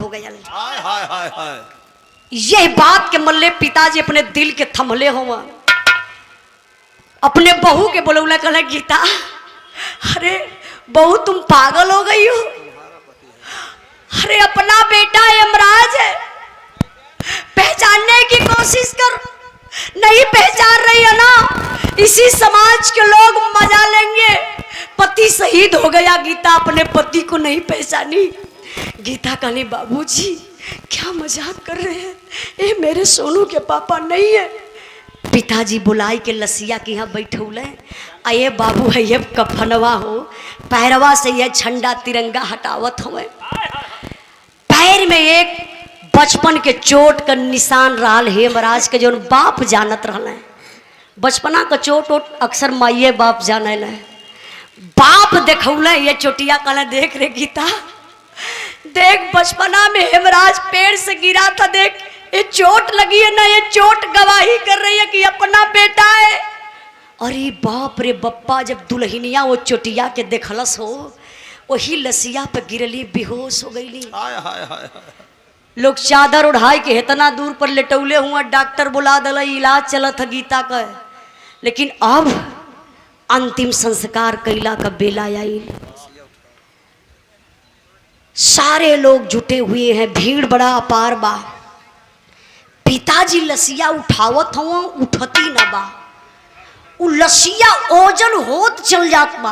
गया। यह बात के मल्ले पिताजी अपने दिल के थमले हुआ, अपने बहू के बोलौला कहले गीता, अरे बहू तुम पागल हो गई हो, अरे अपना बेटा यमराज है, पहचानने की कोशिश कर, नहीं पहचान रही है ना, इसी समाज के लोग मजा लेंगे, पति शहीद हो गया, गीता अपने पति को नहीं पहचानी। गीता कहनी बाबूजी क्या मजाक कर रहे हैं, ये मेरे सोनू के पापा नहीं है। पिताजी बुलाई के लसिया के यहाँ बैठौले, अये बाबू है ये कफनवा हो, पैरवा से ये झंडा तिरंगा हटावत हुए, पैर में एक बचपन के चोट का निशान रहा है महाराज के, जो बाप जानत रहा, बचपना का चोट वोट अक्सर माइये बाप जाने ल, बाप देखौले ये चोटिया कहले देख रे गीता, देख बचपना में हेमराज पेड़ से गिरा था, देख ये चोट लगी है ना, ये चोट गवाही कर रही है कि अपना बेटा है। अरे बाप रे बप्पा, जब दुल्हनिया वो चोटिया के देखलस हो, वही लसिया पे गिरली, बेहोश हो गई। लोग चादर उड़ाई के इतना दूर पर लेटौले हुआ, डॉक्टर बुला दिला, इलाज चलत है गीता का, लेकिन अब अंतिम संस्कार कैला का बेला आई। सारे लोग जुटे हुए हैं, भीड़ बड़ा अपार बा, पिताजी लसिया उठावत हुआ, उठती ना बा, उ लसिया ओजन होत चल जात बा,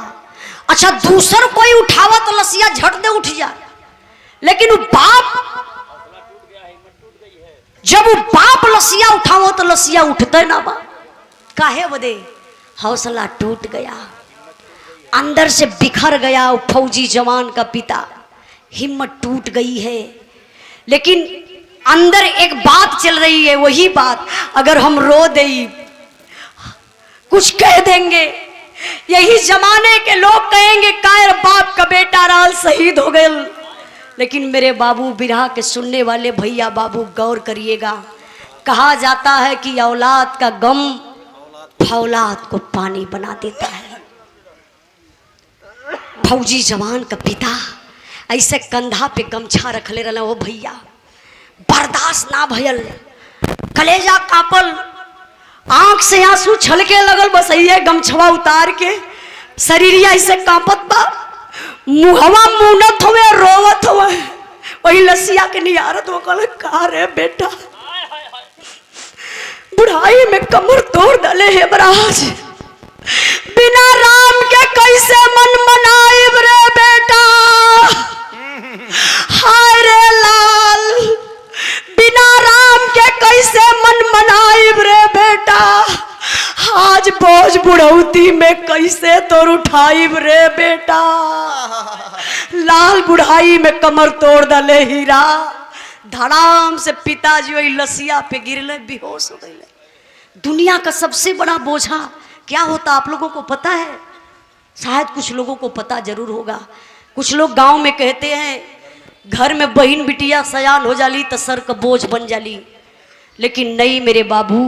अच्छा दूसर कोई उठावत तो लसिया झट दे उठ जा, लेकिन वो बाप, जब वो बाप लसिया उठावो तो लसिया उठते ना बा, काहे बदे, हौसला टूट गया, अंदर से बिखर गया वो फौजी जवान का पिता, हिम्मत टूट गई है। लेकिन अंदर एक बात चल रही है, वही बात, अगर हम रो दे, कुछ कह देंगे, यही जमाने के लोग कहेंगे कायर बाप का बेटा राल शहीद हो गए। लेकिन मेरे बाबू बिरहा के सुनने वाले भैया बाबू गौर करिएगा, कहा जाता है कि औलाद का गम फौलाद को पानी बना देता है। फौजी जवान का पिता ऐसे कंधा पे गमछा रखले रहना, वो भैया बर्दाश्त ना भयल, कलेजा कापल, आंख से आंसू छलके लगल, बस ये गमछवा उतार के शरीरिया ऐसे कांपत बा, मुहवा मुनत हुए, रोवत हुए, वही लसिया के निहारत हो, कहले का रे बेटा, बुढ़ाई में कमर तोड़ डाले है बराज, बिना राम के कैसे मन मनाइब रे बेटा, हाय रे लाल, बिना राम के कैसे मन मनाइब रे बेटा, आज बोझ बुढ़ौती में कैसे तोर उठाइब रे बेटा। लाल बुढ़ाई में कमर तोड़ डाले हीरा, धड़ाम से पिताजी वही लसिया पे गिरले, बेहोश हो गए। दुनिया का सबसे बड़ा बोझा क्या होता आप लोगों को पता है? शायद कुछ लोगों को पता जरूर होगा। कुछ लोग गांव में कहते हैं घर में बहन बिटिया सयान हो जाली तो सर का बोझ बन जाली, लेकिन नहीं मेरे बाबू,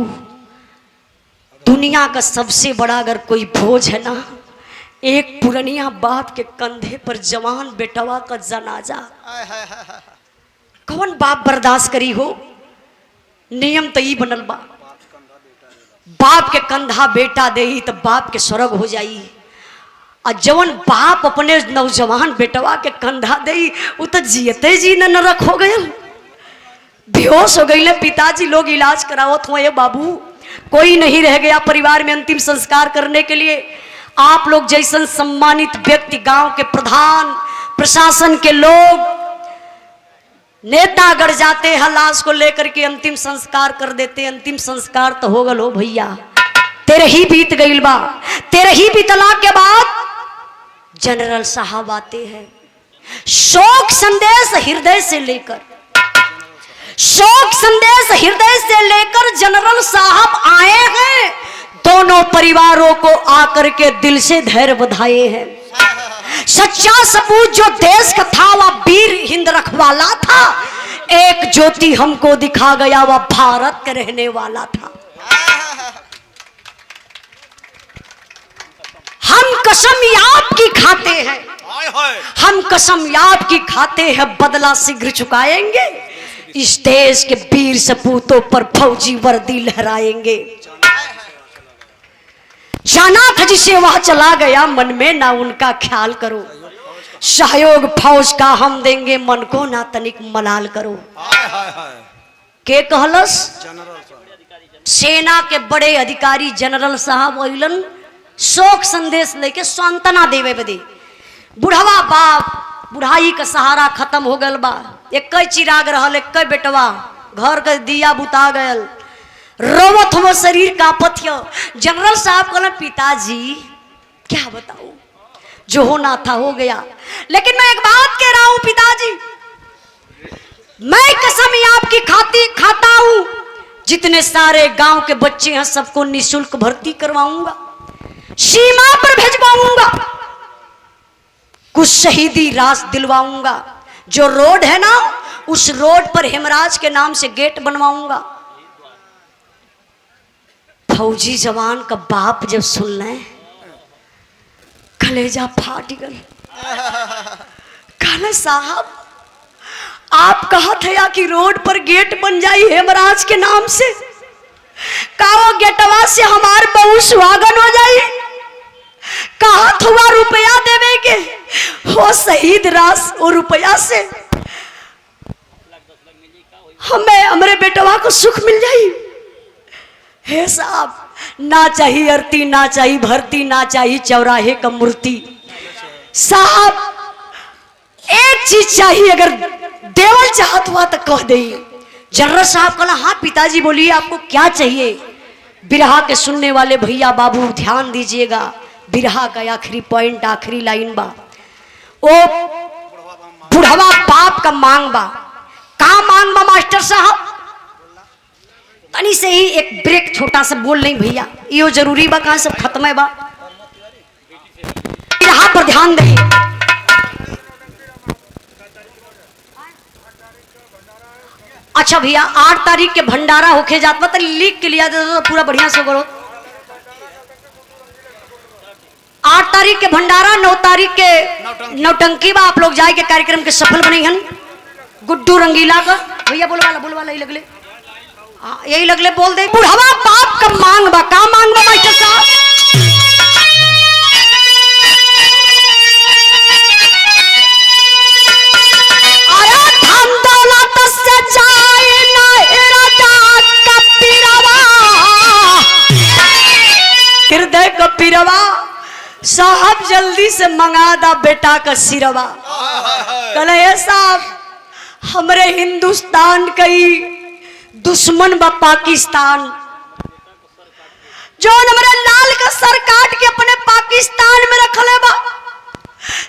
दुनिया का सबसे बड़ा अगर कोई बोझ है ना, एक पुरनिया बाप के कंधे पर जवान बेटवा का जनाजा, कौन बाप बर्दाश्त करी हो? नियम तो ही बनल बा, बाप के कंधा बेटा दे तो बाप के स्वर्ग हो जाई, और जवन बाप अपने नौजवान बेटवा के कंधा दे वो तो जियते जी न नरक हो गए, बेहोश हो गई। पिताजी लोग इलाज करावत हुए, बाबू कोई नहीं रह गया परिवार में अंतिम संस्कार करने के लिए। आप लोग जैसन सम्मानित व्यक्ति, गांव के प्रधान, प्रशासन के लोग, नेता गढ़ जाते हैं, लाश को लेकर के अंतिम संस्कार कर देते। अंतिम संस्कार तो हो गल हो भैया, तेरे ही बीत गईल बा, तेरे ही बीतला के बाद जनरल साहब आते हैं, शोक संदेश हृदय से लेकर, शोक संदेश हृदय से लेकर जनरल साहब आए हैं, दोनों परिवारों को आकर के दिल से धैर्य बधाए हैं। सच्चा सपूत जो देश का था वह वीर हिंद रखवाला था, एक ज्योति हमको दिखा गया वह भारत के रहने वाला था। हम कसम आपकी खाते हैं, हम कसम याद की खाते हैं, बदला शीघ्र चुकाएंगे। इस देश के वीर सपूतों पर फौजी वर्दी लहराएंगे। जाना था जिसे वह चला गया, मन में ना उनका ख्याल करो। सहयोग फौज का हम देंगे, मन को ना तनिक मलाल करो। के कहलस? सेना के बड़े अधिकारी जनरल साहब ओइलन शोक संदेश लेके सांत्वना देवे बदे। बुढ़वा बाप बुढ़ाई का सहारा खत्म हो गल बा, एक चिराग रहल, एक बेटवा, घर का दिया बुता गयल, रोवत हो शरीर कांपत हो। जनरल साहब कहले पिताजी क्या बताऊं, जो होना था हो गया, लेकिन मैं एक बात कह रहा हूं पिताजी, मैं कसम आपकी खाता हूं, जितने सारे गांव के बच्चे हैं सबको निःशुल्क भर्ती करवाऊंगा, सीमा पर भेजवाऊंगा, कुछ शहीदी रास दिलवाऊंगा। जो रोड है ना उस रोड पर हेमराज के नाम से गेट बनवाऊंगा। फौजी जवान का बाप जब सुन ले कलेजा फाट गल। कहले साहब आप कहा था कि रोड पर गेट बन जाई हेमराज के नाम से, का वो गेटवा से हमार बहु सुहागन हो जाई, कहा थोड़ा रुपया देवे के वो शहीद रास वो रुपया से हमें हमारे बेटवा को सुख मिल जाई। हे साहब ना चाहिए आरती, ना चाहिए भर्ती, ना चाहिए चौराहे का मूर्ति, साहब एक चीज चाहिए, अगर देवल चाहत हुआ तो कह दे। जनरल साहब कहला हाँ पिताजी बोलिए आपको क्या चाहिए। बिरहा के सुनने वाले भैया बाबू ध्यान दीजिएगा, बिरहा का आखिरी पॉइंट आखिरी लाइन बा, ओ बुढ़वा बाप का मांग बा। का मांग बा मास्टर साहब? तनी से ही एक ब्रेक छोटा सा बोल नहीं भैया, यो जरूरी बा, कहां सब खत्म है बा, बिरहा पर ध्यान दे। अच्छा भैया 8 तारीख के भंडारा होके जात बा, तो लिख के लिया दे पूरा बढ़िया से करो। 8 तारीख के भंडारा, 9 तारीख के नौटंकी बा, आप लोग जाए के कार्यक्रम के सफल बने हन। गुड्डू रंगीला का भैया बोलवाला यही लगले, हाँ यही लगले बोल दे। बुढ़वा बाप का मांग बा, का मांग बा मास्टर साहब? हृदय का पिरवा साहब जल्दी से मंगा दा बेटा का सिरवा। कहे साहब हमरे हिंदुस्तान कई दुश्मन बा पाकिस्तान, जो हमारे लाल का सर काट के अपने पाकिस्तान में रखले बा।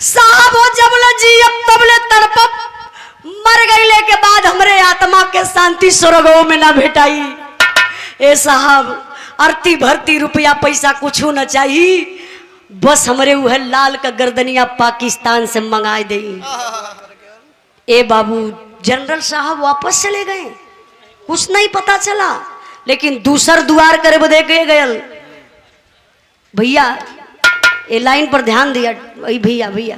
साहब वो जबले जी अब तबले तड़पब, मर गईले के बाद हमरे आत्मा के शांति स्वर्गों में ना भेटाई। ए साहब आरती भरती रुपया पैसा कुछ न चाहिए, बस हमरे वह लाल का गर्दनिया पाकिस्तान से मंगाए दे। ए बाबू जनरल साहब वापस चले गए, कुछ नहीं पता चला, लेकिन दूसर द्वार करे बदे के गयल। भैया ये लाइन पर ध्यान दिया भैया, भैया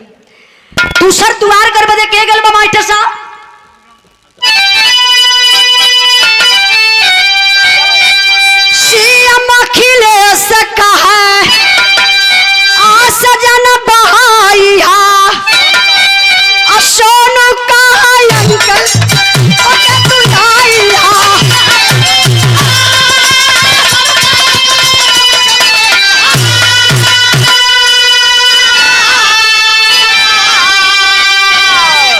दूसर द्वार कर बदे के गल बा मास्टर साहब। अखिलेश कहा सजन बहाइया, सोनू कहा अंकल तुलाइया।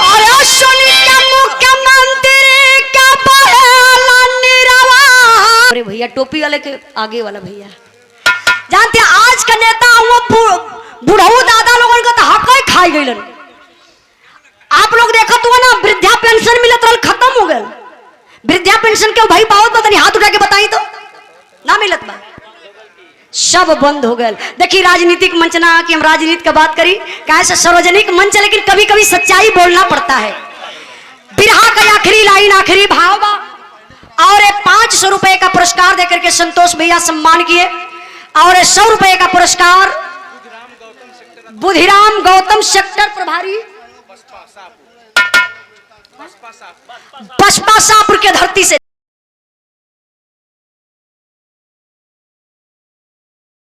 और सोनी का मुख्यमंत्री का पहला निरवा। अरे भैया टोपी वाले के आगे वाला भैया जानते हैं आज का नेता वो बुढ़ऊ दादा लोगों का तो हक ही खाई गई। आप लोग देखा तो ना वृद्धा पेंशन मिलत रहल, खत्म हो गए। वृद्धा पेंशन के भाई बहुत पता नहीं, हाथ उठा के बताई तो ना मिलत बा, सब बंद हो गए। देखिए राजनीतिक मंच ना कि हम राजनीति का बात करी, कैसे सार्वजनिक मंच, लेकिन कभी कभी सच्चाई बोलना पड़ता है। बिरहा का आखिरी लाइन आखिरी भाव बा, और 500 रुपए का पुरस्कार देकर के संतोष भैया सम्मान किए, और 100 रुपए का पुरस्कार बुधिराम गौतम सेक्टर प्रभारी पशपा शाहपुर के धरती से